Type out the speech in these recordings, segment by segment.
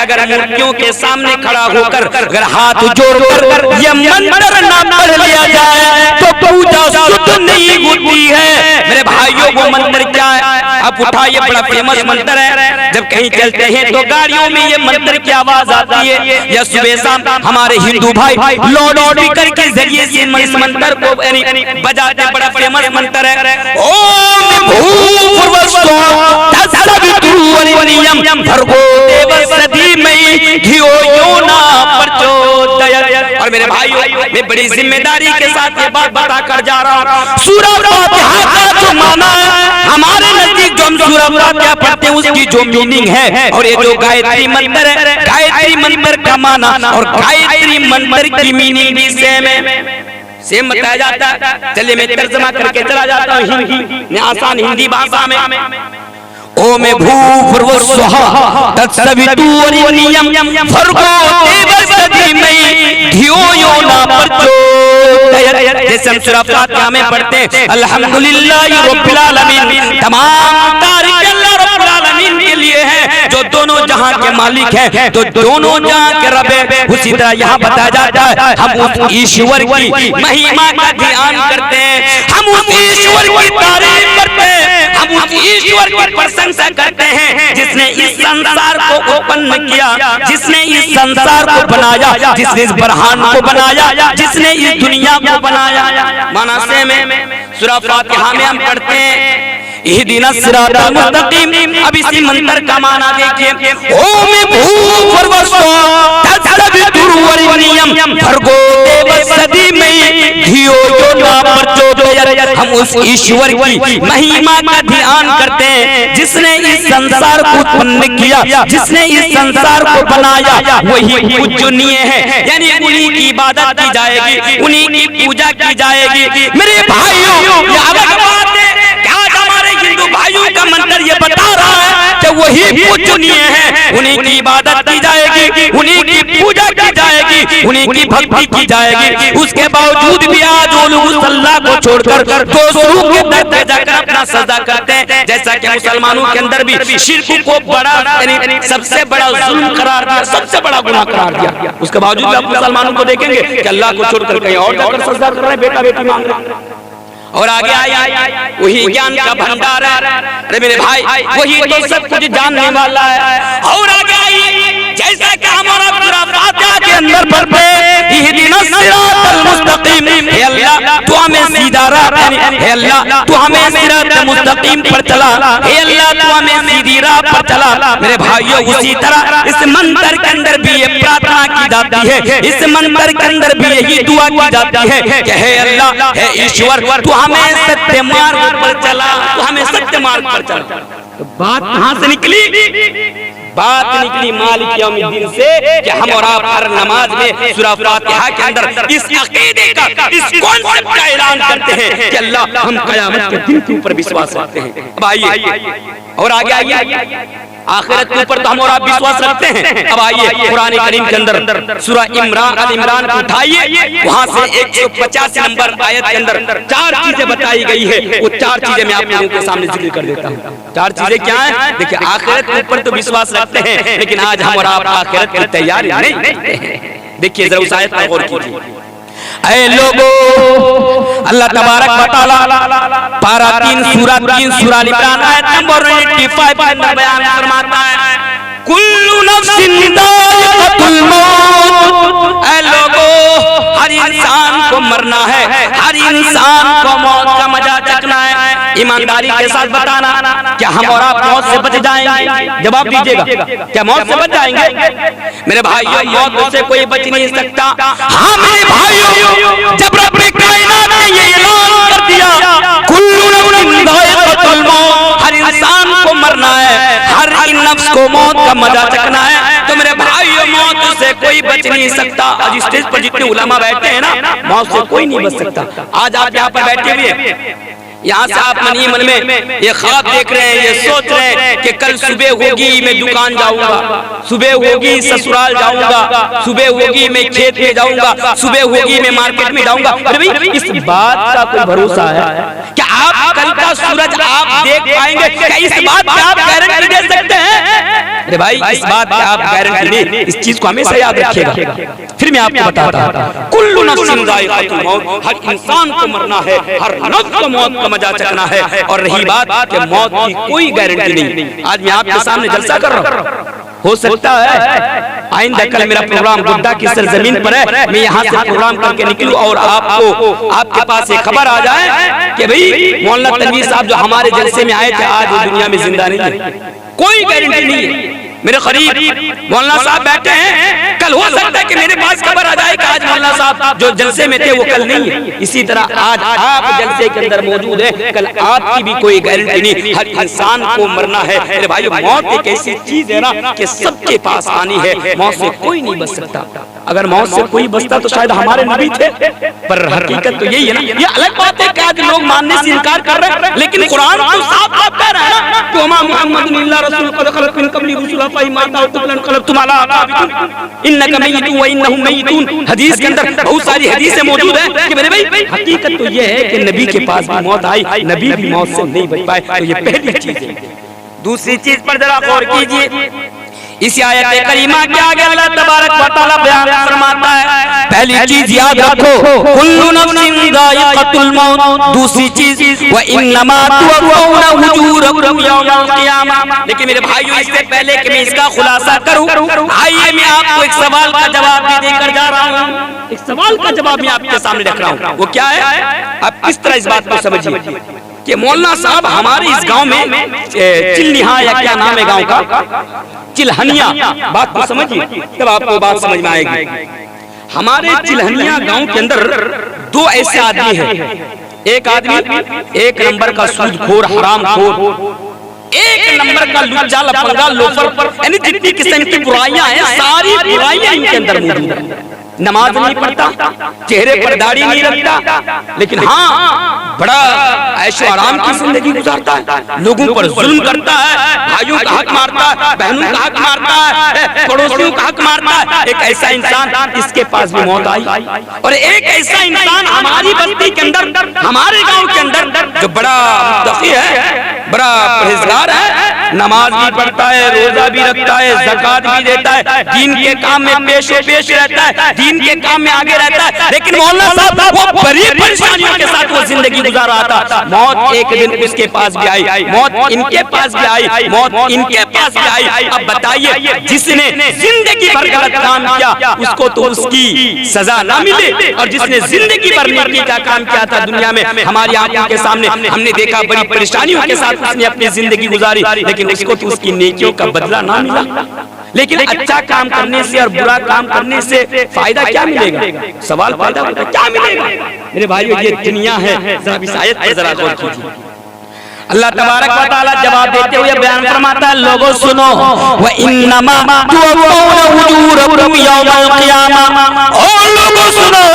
अगर मूर्तियों के सामने खड़ा होकर अगर हाथ जोड़कर ये मंत्र ना पढ़ लिया जाए तो पूजा शुद्ध नहीं होती है। मेरे भाइयों वो मंत्र क्या है? आप उठाइए, बड़ा फेमस मंत्र है। जब कहीं चलते हैं तो गाड़ियों में ये मंत्र की आवाज आती है। या सुबह शाम हमारे हिंदू भाई लाउड स्पीकर के जरिए से इस मंत्र को बजाते, बड़ा फेमस मंत्र है। ओम भूर्भुवस्सुः तत्सवितुर्वरेण्यं भर्गो देवस्य धीमहि धियो यो न प्रचोदयात्। और मेरे भाइयों, मैं बड़ी जिम्मेदारी के साथ ये बात बताकर जा रहा हूँ। सूरह फातिहा का जो माना है हमारे नजदीक, जो हम सूरह फातिहा पढ़ते हैं उसकी जो मीनिंग है, और ये जो गायत्री मंत्र है, गायत्री मंत्र का माना और गायत्री मंत्र की मीनिंग भी सेम बताया जाता है। चलिए मैं तर्जमा करके चला जाता हूँ हिंदी, आसान हिंदी भाषा में। ओम भूर्भुवस्सुः तत्सवितुर्वरेण्यं भर्गो देवस्य धीमहि धियो यो न प्रचोदयात्। जैसे हम सूरह फातिहा में पढ़ते हैं अल्हम्दुलिल्लाहि रब्बिल आलमीन, तमाम तारीफ अल्लाह रब्बुल आलमीन के लिए है जो दोनों जहां के मालिक हैं, तो दोनों जहां के रब है। उसी तरह यहाँ बताया जाता है हम उस ईश्वर की महिमा का ध्यान करते हैं, हम उस ईश्वर की तारीफ करते हैं, हम उस ईश्वर की प्रशंसा करते हैं जिसने इस संसार को उत्पन्न किया, जिसने इस संसार को बनाया, जिसने इस ब्रह्मांड को बनाया, जिसने इस दुनिया को बनाया। माना से में सूरह फातिहा में हम पढ़ते हैं इहदिनस सिरातल मुस्तकीम। अब इसी मंत्र का माना देखिए, ओम भूर्भुवस्सुः तत्सवितुर्वरेण्यं भर्गो देवस्य धीमहि धियो यो न प्रचोदयात्। हम उस ईश्वर की महिमा का ध्यान करते हैं जिसने इस संसार को उत्पन्न किया, जिसने इस संसार को बनाया, वही पूजनीय है, यानी उन्हीं की इबादत की जाएगी, उन्हीं की पूजा की जाएगी। मेरे भाइयों, हिंदू भाइयों का मंत्र ये बता रहा है कि वही पूजनीय है, उन्हीं की इबादत की जाएगी, उन्हीं की पूजा की जाएगी, उन्हीं की भक्ति की जाएगी। उसके बावजूद भी आज वो लोग अल्लाह को छोड़कर दूसरों के दर पे जाकर अपना सजदा करते हैं। जैसा कि मुसलमानों के अंदर भी शिर्क को बड़ा सबसे बड़ा जुल्म करार दिया, सबसे बड़ा गुनाह करार दिया। उसके बावजूद आप मुसलमानों को देखेंगे कि अल्लाह को छोड़कर कहीं और जाकर सजदा कर रहे हैं, बेटा बेटी मांग रहे हैं। और आगे आई वही ज्ञान का भंडार है। अरे मेरे भाई, वही तो सब कुछ जानने वाला है। और आगे आई जैसा कि हमारा सूरह फातिहा के अंदर पढ़ते इहदिनस सिरातल मुस्तकीम, हे अल्लाह तू हमें सीधा राह, हे अल्लाह तू हमें सिरातल मुस्तकीम पर चला, हे अल्लाह तू हमें सीधी राह पर चला। मेरे भाइयों, उसी तरह इस मंत्र के अंदर भी ये प्रार्थना की जाती है, इस मंत्र के अंदर भी यही दुआ की जाती है कि हे अल्लाह, हे ईश्वर तू हमें सत्य मार्ग पर चला, तू हमें सत्य मार्ग पर चला। तो बात कहां से निकली? बात निकली मालिक यौमिद्दीन से कि हम और आप हर नमाज में सूरह फातिहा के अंदर इस अकीदे का, इस कॉन्सेप्ट का ऐलान करते हैं कि अल्लाह हम क़यामत के दिन के ऊपर विश्वास रखते हैं। अब आइए और आगे आइए, आखिरत के ऊपर तो हम और आप विश्वास रखते हैं। अब आइए कुरान करीम के अंदर सूरह अल इमरान को उठाइए, वहां से 185 नंबर आयत के अंदर 4 चीजें बताई गई है। वो 4 चीजें मैं आप लोगों के सामने जिक्र कर देता हूँ। 4 चीजें क्या है? देखिए, आखिरत के ऊपर तो विश्वास रखते हैं, लेकिन आज हम और आप आखिरत की तैयारी नहीं करते हैं। देखिए जरा उस आयत पर गौर कीजिए। ऐ लोगों, अल्लाह तबारक व तआला पारा 3 सूरह अल इमरान आयत नंबर 85 के अंदर बयान फरमाता है, कुल्लु नफ्सिन दाइक़तुल मौत। ऐ लोगों, हर इंसान को मरना है, हर इंसान को मौत का मजा चखना है। ईमानदारी के साथ बताना, क्या हम और आप मौत से बच जाएंगे? जवाब दीजिएगा, क्या मौत से बच जाएंगे? मेरे भाइयों, मौत से कोई बच नहीं सकता। हाँ मेरे भाइयों, जब रब ने कायनात ने ये ऐलान कर दिया कुल्लु नफ्सिन दाइक़तुल मौत, हर इंसान को मरना है, हर नफ्स को मौत का मजा चखना है, तो मेरे भाइयों मौत से कोई बच नहीं सकता। आज स्टेज पर जितने उलमा बैठे हैं ना, मौत से कोई नहीं बच सकता। आज आप यहाँ पर बैठे हुए, यहाँ से आप मनी मन में ये ख्वाब देख रहे हैं, ये सोच रहे हैं कि कल सुबह होगी मैं दुकान जाऊंगा, सुबह होगी ससुराल जाऊंगा, सुबह होगी मैं खेत में जाऊंगा, सुबह होगी मैं मार्केट में जाऊंगा। अरे भाई इस बात का कोई भरोसा है क्या? आप कल का सूरज आप देख पाएंगे क्या? इस बात पे आप गारंटी दे सकते हैं? अरे भाई इस बात पे आप गारंटी नहीं, इस चीज को हमेशा याद रखिएगा। फिर मैं आपको बताता हूँ, कुल्लु नफ्सिन ज़ाइक़ातुल मौत, हर इंसान को मरना है, हर नफ्स को मौत का मजा चखना है। और रही बात कि मौत की कोई गारंटी नहीं। आज मैं आपके सामने जलसा कर रहा हूँ, हो सकता है आइंदा कल मेरा प्रोग्राम गुड्डा की सरजमीन पर है, मैं यहाँ से प्रोग्राम करके निकलूं और आपको आपके पास एक खबर आ जाए कि भाई मौलाना तनवीर साहब जो हमारे जलसे में आए थे आज वो दुनिया में जिंदा नहीं है। कोई गारंटी नहीं है। मेरे करीब मौलाना साहब बैठे हैं, कल हो सकता है कि मेरे पास खबर आ जाए कि आज मौलाना साहब जो जलसे में थे वो कल नहीं है। इसी तरह आज आप जलसे के अंदर मौजूद है, कल आपकी भी कोई गारंटी नहीं। हर इंसान को मरना है। अरे भाई मौत एक ऐसी चीज है ना कि सबके पास आनी है, मौत से कोई नहीं बच सकता। अगर मौत से कोई बचता तो शायद हमारे नबी थे, पर हकीकत तो यही है ना। ये अलग बात है कि आज लोग मानने से इनकार कर रहे हैं, लेकिन कुरान तो साफ साफ कह रहा है ना कि वमा मुहम्मदुन इल्ला रसूलुन क़द खलत मिन क़ब्लिही रुसुलुन फ़इन माता औ क़ुतिला इंक़लबतुम अला अक़ाबिकुम इन्नका मय्यितुन व इन्नहुम मय्यितून। हदीस के अंदर बहुत सारी हदीसें मौजूद है कि मेरे भाई हकीकत तो ये है कि नबी के पास भी मौत आई, नबी भी मौत से नहीं बच पाए। तो ये पहली चीज है। दूसरी चीज पर जरा गौर कीजिए, इस आयत करीमा के आगे अल्लाह तबारक व तआला बयान फरमाता है, पहली चीज याद रखो कुल्लु नफ्सिन ज़ाइक़तुल मौत, दूसरी चीज व इन्नमा तुवफ़्फ़ौना उजूरकुम यौमल क़ियामा। लेकिन मेरे भाइयों इससे पहले कि मैं इसका खुलासा करूं, आइए मैं आपको एक सवाल का जवाब भी देकर जा रहा हूं। एक सवाल का जवाब मैं आपके सामने रख रहा हूं, वो क्या है? आप किस तरह इस बात को समझिए कि मौलाना साहब हमारे इस गांव में चिल्लिहा या क्या नाम है गांव का, चिल्हनिया, बात को समझिए तब आपको बात समझ में आएगी। हमारे चिल्हनिया गांव के अंदर दो ऐसे आदमी हैं। एक आदमी एक नंबर का सूदखोर हरामखोर, एक नंबर का लुच्चा लफंगा लोफर, यानी जितनी किस्म की बुराइयां हैं सारी बुराइयां इनके अंदर मौजूद है। नमाज नहीं पढ़ता, चेहरे पर दाढ़ी नहीं रखता, लेकिन हाँ बड़ा ऐशो आराम की जिंदगी गुजारता है, लोगों पर जुल्म करता है, भाइयों का हक मारता है, बहनों का हक मारता है, पड़ोसियों का हक मारता है। एक ऐसा इंसान, इसके पास भी मौत आई। और एक ऐसा इंसान हमारी बस्ती के अंदर, हमारे गांव के अंदर जो बड़ा मुत्तकी है, बड़ा परहेजगार है, नमाज भी पढ़ता है, रोजा भी रखता है, ज़कात भी देता है, दीन के काम में पेश रहता है, दीन के काम में आगे रहता है। लेकिन मौलाना साहब वो बड़ी परेशानियों के साथ वो जिंदगी गुजार रहा था। मौत एक दिन उसके पास भी आई, मौत इनके पास भी आई, मौत इनके पास भी आई। अब बताइए जिसने जिंदगी भर गलत काम किया उसको तो उसकी सजा ना मिले, और जिसने जिंदगी भर नेकी का काम किया था दुनिया में हमारी आंखों के सामने हमने देखा बड़ी परेशानियों के साथ उसने अपनी जिंदगी गुजारी, लेकिन उसको तो उसकी नेकियों का बदला ना मिला। लेकिन अच्छा काम करने से और बुरा काम करने से फायदा क्या मिलेगा? सवाल पैदा होता है क्या मिलेगा? मेरे भाइयों ये दुनिया है, जरा इस आयत पर जरा गौर कीजिए। अल्लाह तबारक व तआला जवाब देते हुए बयान फरमाता है, लोगों सुनो, व इन्नमा तुवफ़्फ़ौना उजूरकुम यौमल क़ियामा। ओ लोगों सुनो,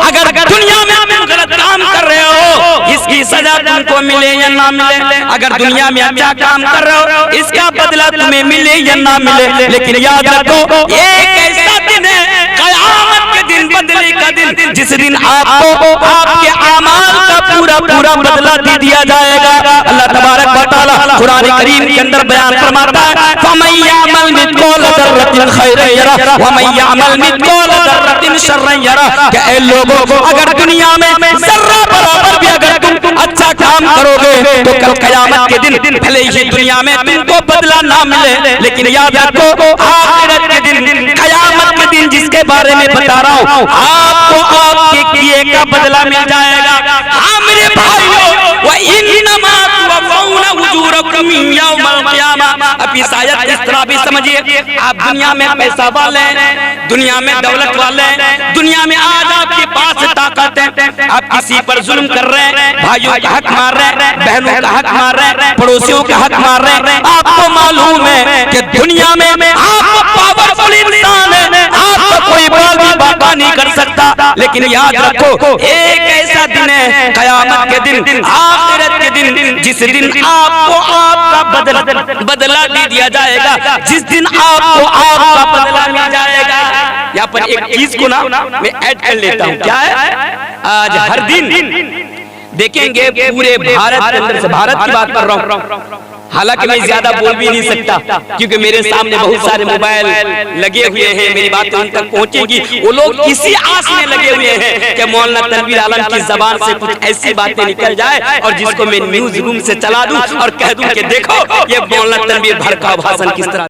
अगर दुनिया में तुम गलत काम कर रहे हो इसकी सजा तुमको मिले या ना मिले, अगर दुनिया में अच्छा काम कर रहे हो इसका बदला तुम्हें मिले या ना मिले, लेकिन याद रखो एक ऐसा दिन है क़यामत के दिन, बदले का दिन, जिस दिन आपको आपके अमाल का पूरा पूरा बदला दे दिया जाएगा। अल्लाह तबारक व तआला कुरान करीम के अंदर बयान फरमाता है, फमन यअमल मिस्क़ाल ज़र्रतिन खैरन यरा व मन यअमल मिस्क़ाल ज़र्रतिन शर्रन यरा। कि ऐ लोगों, अगर दुनिया में जर्रा बराबर भी अगर तुम अच्छा काम करोगे तो कल क़यामत के दिन भले ही दुनिया में तुमको बदला ना मिले, लेकिन याद रखो आखिरत के दिन, क़यामत के दिन जिसके बारे में बता रहा हूँ, आपको आपके किए का बदला मिल जाएगा। हाँ मेरे भाइयों, व इन्नमा तुवफ़्फ़ौना उजूरकुम यौमल क़ियामा। अब इस आयत इस तरह भी समझिए, आप दुनिया में पैसा वाले, दुनिया में दौलत वाले, दुनिया में आज आपके पास ताकत है, आप किसी पर जुल्म कर रहे हैं, भाइयों का हक मार रहे हैं, बहनों का हक मार रहे हैं, पड़ोसियों का हक मार रहे हैं। आपको मालूम है कि दुनिया में आप पावरफुल इंसान है, आपका कोई बाल भी बाका नहीं कर सकता, सकता, लेकिन याद रखो एक ऐसा दिन है कयामत के दिन, आखिरत के दिन, जिस दिन आपको आपका बदला दे दिया जाएगा, जिस दिन आपको आपका बदला मिल जाएगा। यहाँ पर एक चीज को ना मैं ऐड कर लेता हूँ, क्या है? आज हर दिन देखेंगे पूरे भारत के अंदर से, भारत की बात कर रहा हूँ, हालांकि मैं ज्यादा बोल भी नहीं सकता क्योंकि मेरे सामने बहुत सारे मोबाइल लगे हुए हैं, मेरी बातें उन तक पहुंचेगी। वो लोग इसी आस में लगे हुए हैं कि मौलाना तनवीर आलम की जबान से कुछ ऐसी बातें निकल जाए और जिसको मैं न्यूज रूम से चला दूं और कह दूं कि देखो ये मौलाना तनवीर भड़काऊ भाषण किस तरह